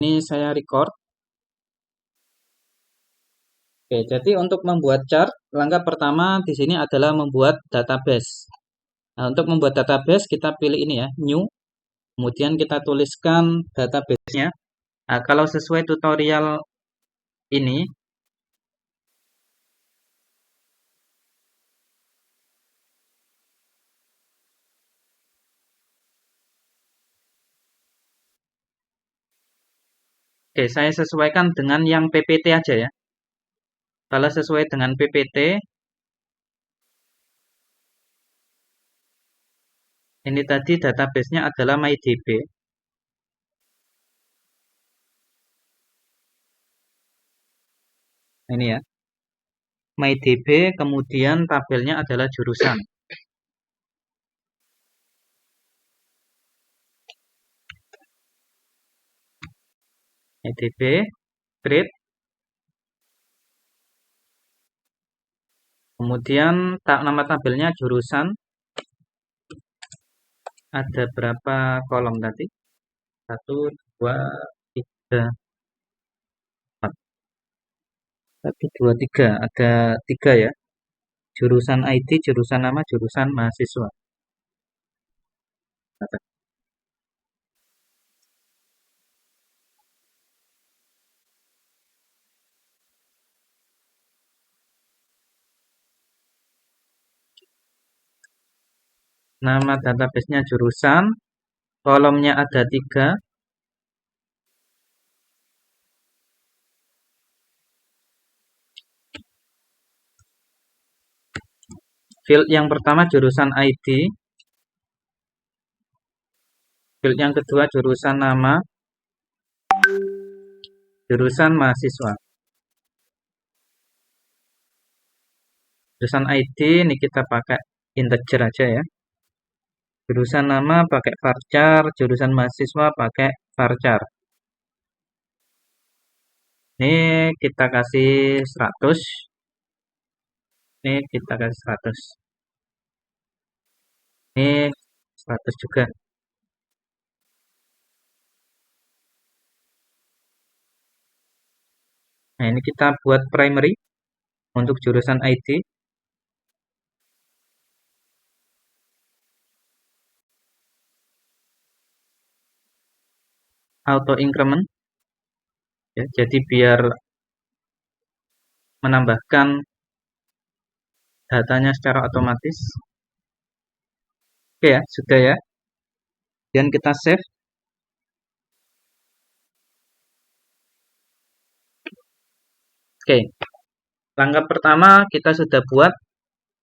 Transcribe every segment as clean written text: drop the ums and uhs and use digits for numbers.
Ini saya record. Oke, jadi untuk membuat chart, langkah pertama di sini adalah membuat database. Nah, untuk membuat database, kita pilih ini ya, new. Kemudian kita tuliskan database-nya. Nah, kalau sesuai tutorial ini, oke, saya sesuaikan dengan yang PPT aja ya. Kalau sesuai dengan PPT, ini tadi database-nya adalah MyDB. Ini ya, MyDB, kemudian tabelnya adalah jurusan. MyDB, grade, kemudian nama tabelnya jurusan. Ada berapa kolom tadi? Satu, dua, tiga, empat. Satu, dua, tiga. Ada tiga ya. Jurusan IT, jurusan nama, jurusan mahasiswa. Nama database-nya jurusan. Kolomnya ada tiga. Field yang pertama jurusan ID. Field yang kedua jurusan nama, jurusan mahasiswa. Jurusan ID ini kita pakai integer aja ya. Jurusan nama pakai varchar, jurusan mahasiswa pakai varchar. Ini kita kasih 100. Ini kita kasih 100. Ini 100 juga. Nah, ini kita buat primary untuk jurusan IT. Auto increment. Ya, jadi biar menambahkan datanya secara otomatis. Oke ya, sudah ya. Dan kita save. Oke. Langkah pertama kita sudah buat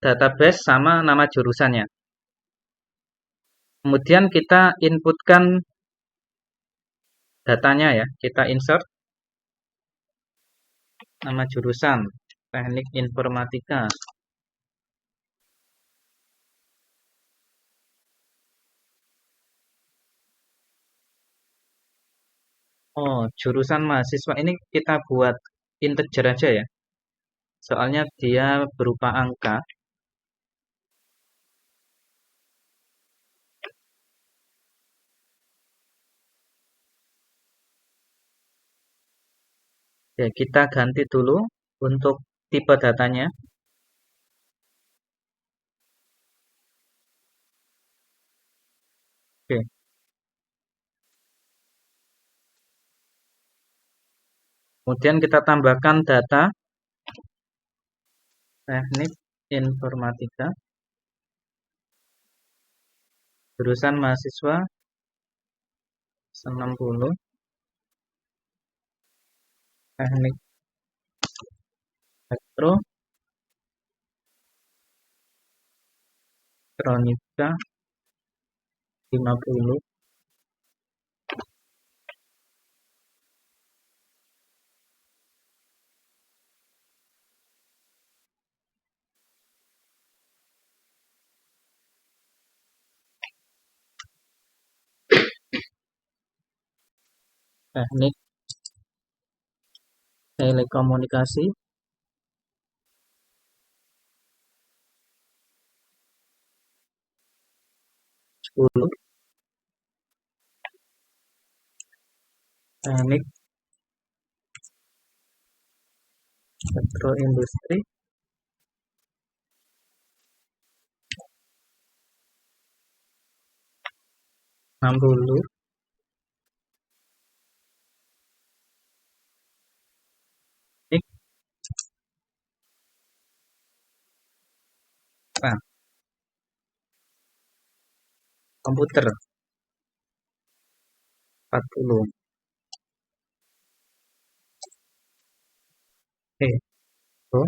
database sama nama jurusannya. Kemudian kita inputkan datanya ya. Kita insert nama jurusan Teknik Informatika. Oh, jurusan mahasiswa ini kita buat integer aja ya. Soalnya dia berupa angka. Ya, kita ganti dulu untuk tipe datanya. Oke. Kemudian kita tambahkan data Teknik Informatika. Jurusan mahasiswa 60. Teknik Elektronika 50. Teknik Telekomunikasi 10. teknik agroindustri 60. Teknik apa? Komputer 40. Oke, oh,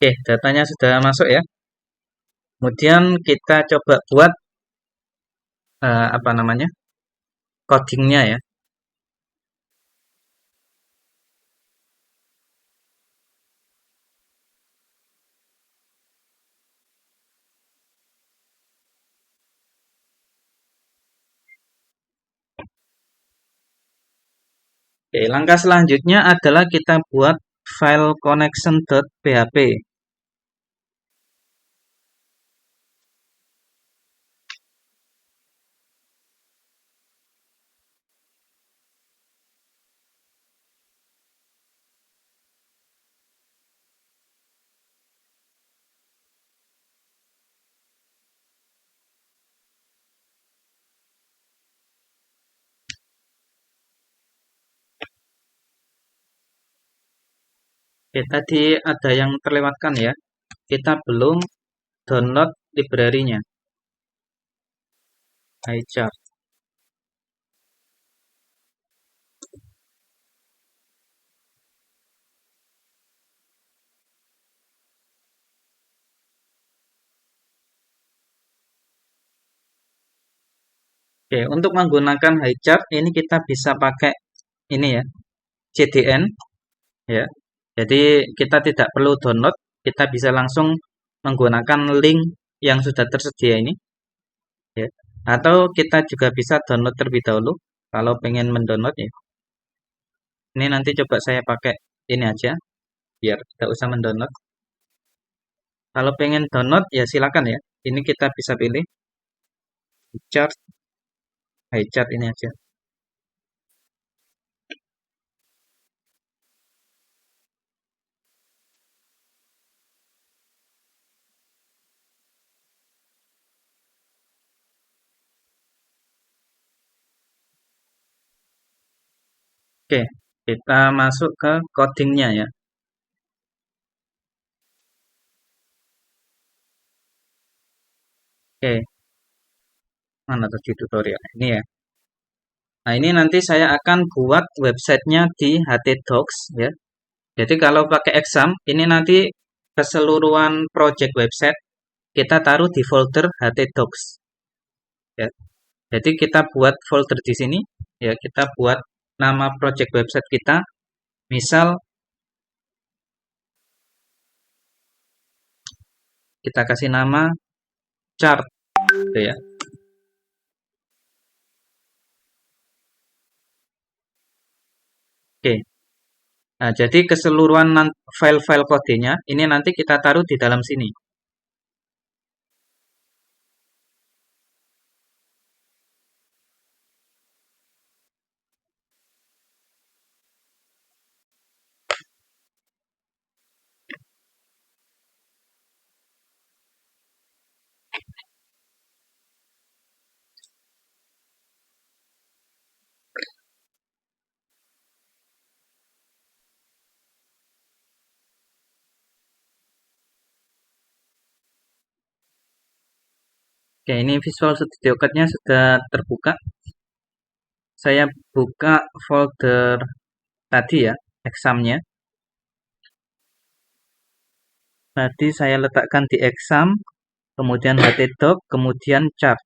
oke, datanya sudah masuk ya. Kemudian kita coba buat apa namanya? Codingnya ya. Oke, langkah selanjutnya adalah kita buat file connection.php. Oke, tadi ada yang terlewatkan ya. Kita belum download library-nya, iChart. Oke, untuk menggunakan iChart ini kita bisa pakai ini ya, CDN ya. Jadi kita tidak perlu download, kita bisa langsung menggunakan link yang sudah tersedia ini ya. Atau kita juga bisa download terlebih dahulu kalau pengen mendownload ya. Ini nanti coba saya pakai ini aja biar tidak usah mendownload. Kalau pengen download ya silakan ya. Ini kita bisa pilih chart, chart ini aja. Oke, kita masuk ke codingnya ya. Oke, mana tadi tutorial ini ya. Nah, ini nanti saya akan buat websitenya di htdocs ya. Jadi kalau pakai exam, ini nanti keseluruhan project website kita taruh di folder htdocs ya. Jadi kita buat folder di sini ya, kita buat nama project website kita, misal kita kasih nama chart gitu ya. Oke. Nah, jadi keseluruhan file-file kodenya ini nanti kita taruh di dalam sini. Oke, ini Visual Studio Code-nya sudah terbuka. Saya buka folder tadi ya, examnya. Tadi saya letakkan di exam, kemudian htdoc, kemudian chart.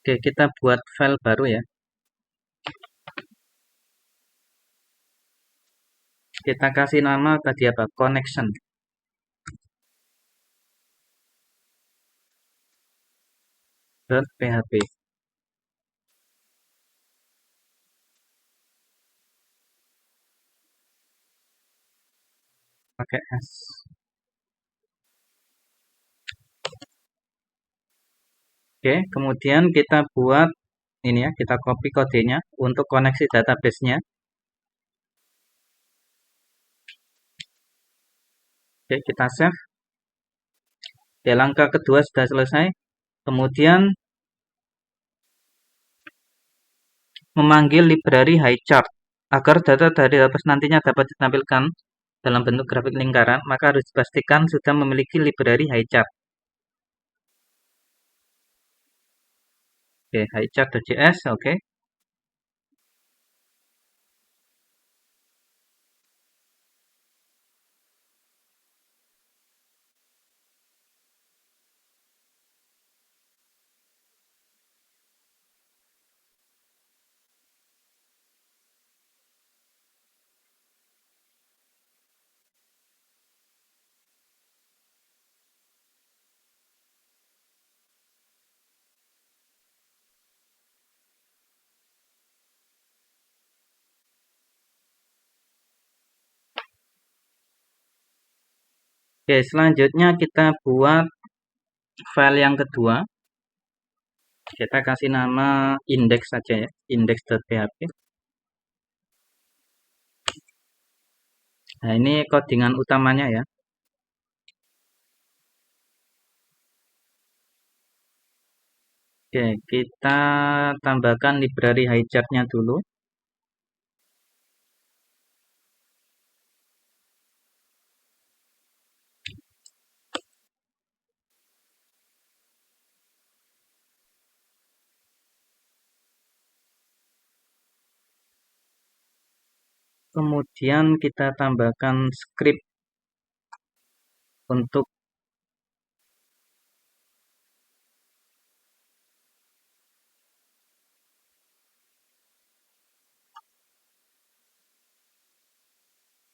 Oke, kita buat file baru ya. Kita kasih nama tadi apa? Connection. .php. Pakai S. Oke, kemudian kita buat ini ya, kita copy kodenya untuk koneksi database-nya. Oke, kita save. Oke, langkah kedua sudah selesai. Kemudian memanggil library highchart. Agar data dari database nantinya dapat ditampilkan dalam bentuk grafik lingkaran, maka harus dipastikan sudah memiliki library highchart. Oke, highchart.js, oke. Oke, selanjutnya kita buat file yang kedua. Kita kasih nama index saja ya, index.php. Nah, ini codingan utamanya ya. Oke, kita tambahkan library highchart-nya dulu. Kemudian kita tambahkan script untuk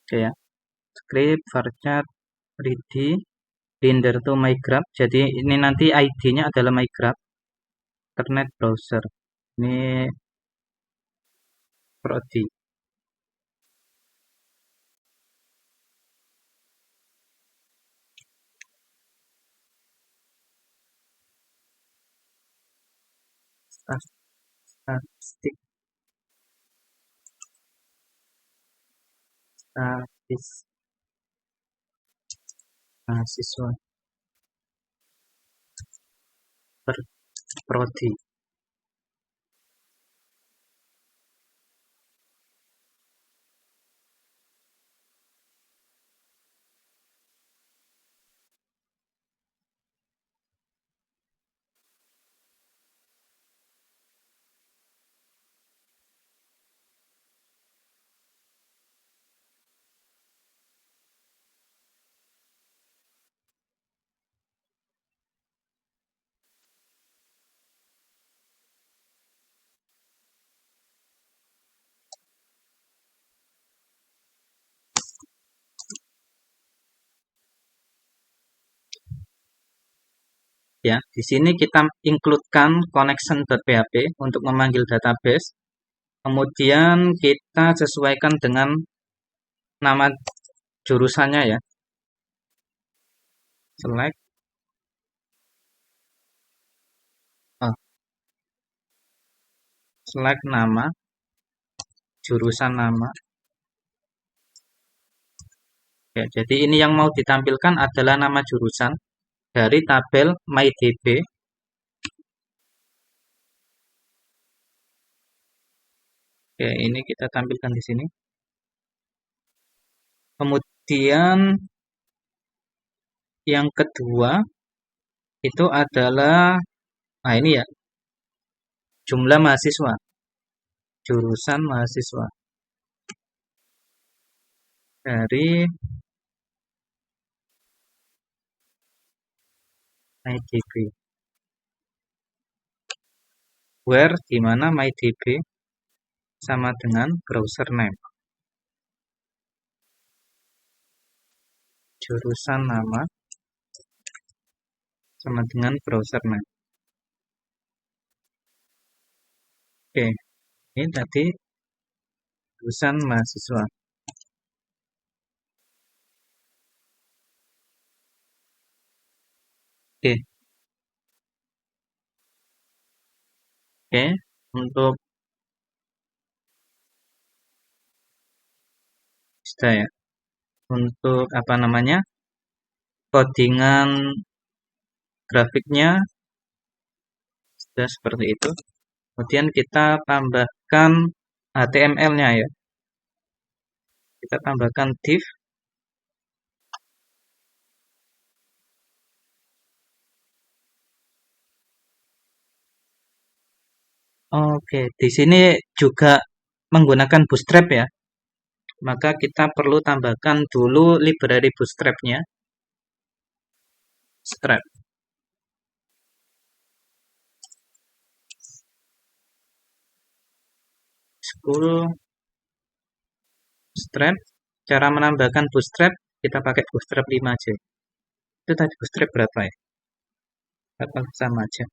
oke ya, script varchar ready binder to my graph. Jadi ini nanti ID-nya adalah my graph internet browser. Ini prodi. Statistik statis mahasiswa per prodi. Ya, di sini kita includekan connection.php untuk memanggil database. Kemudian kita sesuaikan dengan nama jurusannya ya. Select select nama, jurusan nama. Ya, jadi ini yang mau ditampilkan adalah nama jurusan dari tabel MyDB. Oke, ini kita tampilkan di sini. Kemudian yang kedua itu adalah, nah ini ya, jumlah mahasiswa, jurusan mahasiswa dari MyDB. where di mana mydb sama dengan browser name. Jurusan nama sama dengan browser name. Oke, ini tadi jurusan mahasiswa. Oke, oke. Untuk sudah ya. Untuk apa namanya? Codingan grafiknya sudah seperti itu. Kemudian kita tambahkan HTML-nya ya. Kita tambahkan div. Oke, di sini juga menggunakan Bootstrap ya. Maka kita perlu tambahkan dulu library Bootstrap-nya. Strap. School Bootstrap. Cara menambahkan Bootstrap, kita pakai Bootstrap 5 aja. Itu tadi Bootstrap berapa ya? Apa sama aja?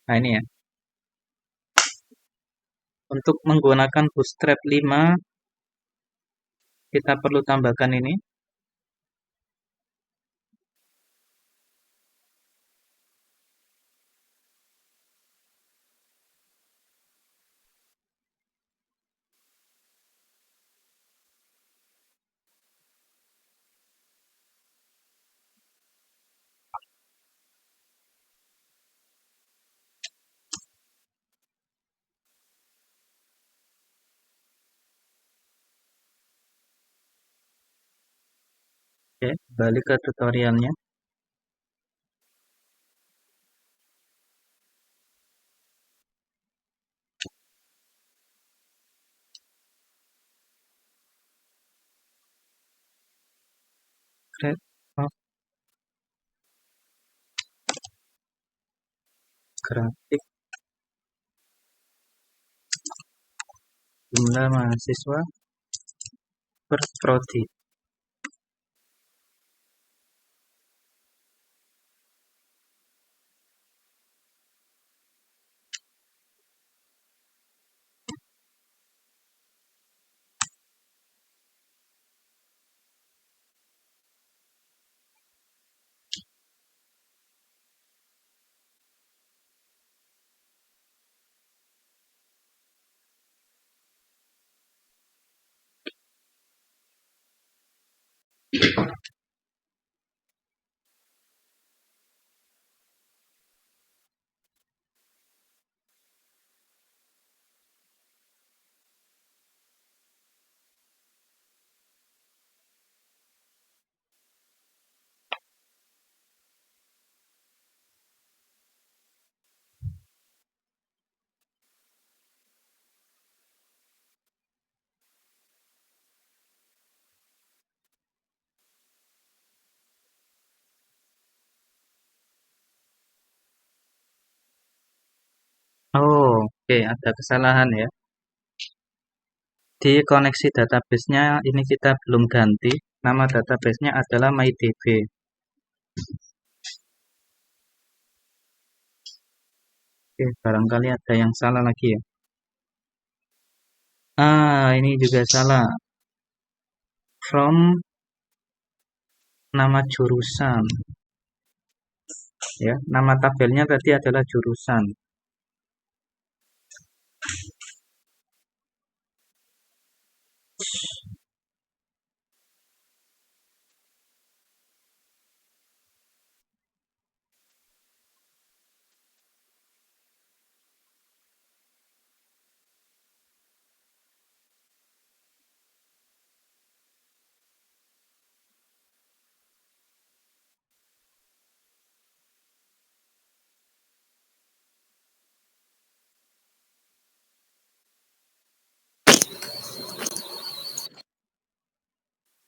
Nah ini ya. Untuk menggunakan Bootstrap 5, kita perlu tambahkan ini. Oke, balik ke tutorialnya. Create of grafik jumlah mahasiswa per prodi. Oh, oke, ada kesalahan ya. Di koneksi database-nya ini kita belum ganti. Nama database-nya adalah mydb. Oke, barangkali ada yang salah lagi ya. Ini juga salah. From nama jurusan. Ya, nama tabelnya tadi adalah jurusan.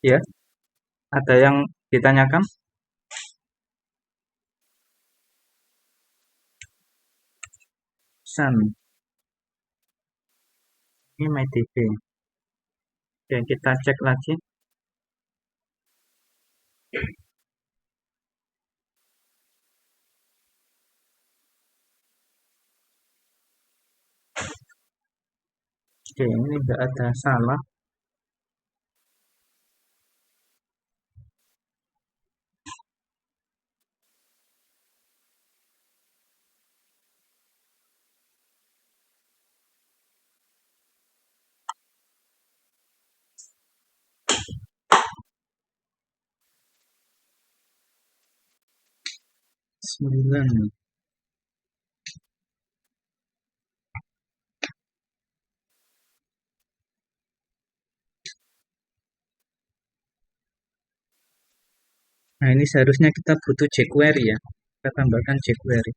Ya, ada yang ditanyakan? Sun. Ini MyDB. Oke, kita cek lagi. Oke, ini nggak ada salah. Sembilan. Nah, ini seharusnya kita butuh jQuery ya. Kita tambahkan jQuery.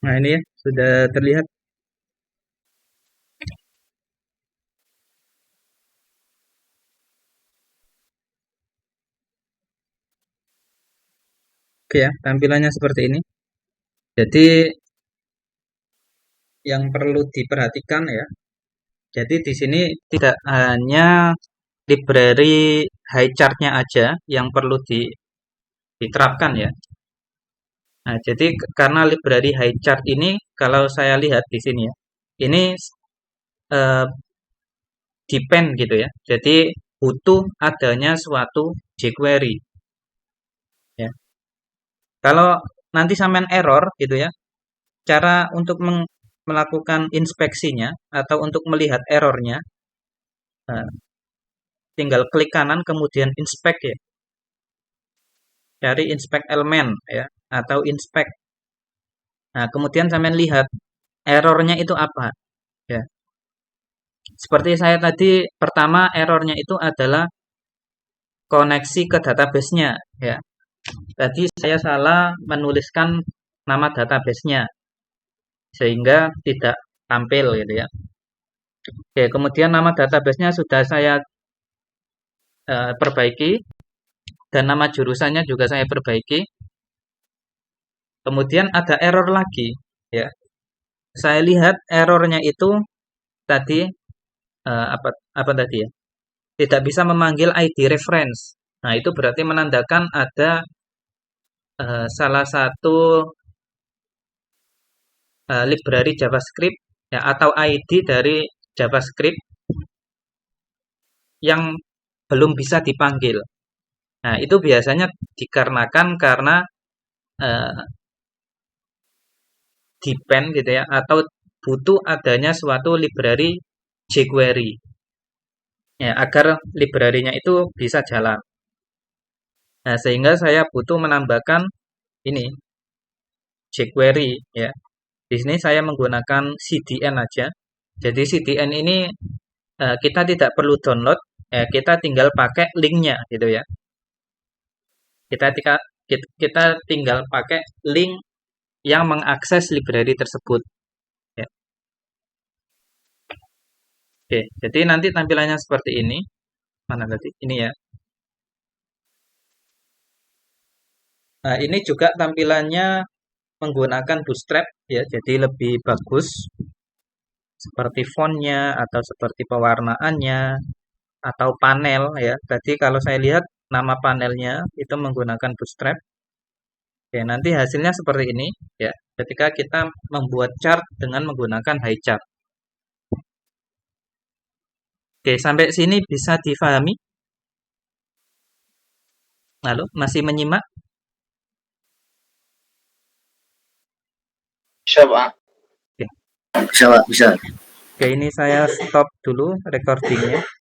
Nah, ini ya, sudah terlihat. Oke ya, tampilannya seperti ini. Jadi, yang perlu diperhatikan ya. Jadi di sini tidak hanya library high chart-nya aja yang perlu diterapkan ya. Nah, jadi karena library high chart ini kalau saya lihat di sini ya, ini eh, depend gitu ya. Jadi butuh adanya suatu jQuery ya. Kalau nanti sampean error gitu ya, cara untuk melakukan inspeksinya atau untuk melihat errornya, eh, tinggal klik kanan kemudian inspect ya. Cari inspect element ya atau inspect. Nah, kemudian sampean lihat errornya itu apa ya. Seperti saya tadi pertama errornya itu adalah koneksi ke database-nya ya. Tadi saya salah menuliskan nama database-nya sehingga tidak tampil gitu ya. Oke, kemudian nama database-nya sudah saya perbaiki dan nama jurusannya juga saya perbaiki. Kemudian ada error lagi ya. Saya lihat errornya itu tadi apa apa tadi ya? Tidak bisa memanggil ID reference. Nah, itu berarti menandakan ada salah satu library JavaScript ya atau ID dari JavaScript yang belum bisa dipanggil. Nah, itu biasanya dikarenakan karena eh, depend gitu ya atau butuh adanya suatu library jQuery ya agar library-nya itu bisa jalan. Nah, sehingga saya butuh menambahkan ini jQuery ya. Di sini saya menggunakan CDN aja. Jadi CDN ini kita tidak perlu download, kita tinggal pakai linknya gitu ya. Kita tinggal pakai link yang mengakses library tersebut. Ya. Oke, jadi nanti tampilannya seperti ini. Mana tadi? Ini ya. Nah, ini juga tampilannya menggunakan Bootstrap ya, jadi lebih bagus seperti fontnya atau seperti pewarnaannya atau panel ya. Tadi kalau saya lihat nama panelnya itu menggunakan Bootstrap. Oke, nanti hasilnya seperti ini ya. Ketika kita membuat chart dengan menggunakan high chart. Oke, sampai sini bisa difahami? Halo, masih menyimak? Bisa, Pak. Oke, Bisa, Pak. Bisa. oke, ini saya stop dulu recordingnya.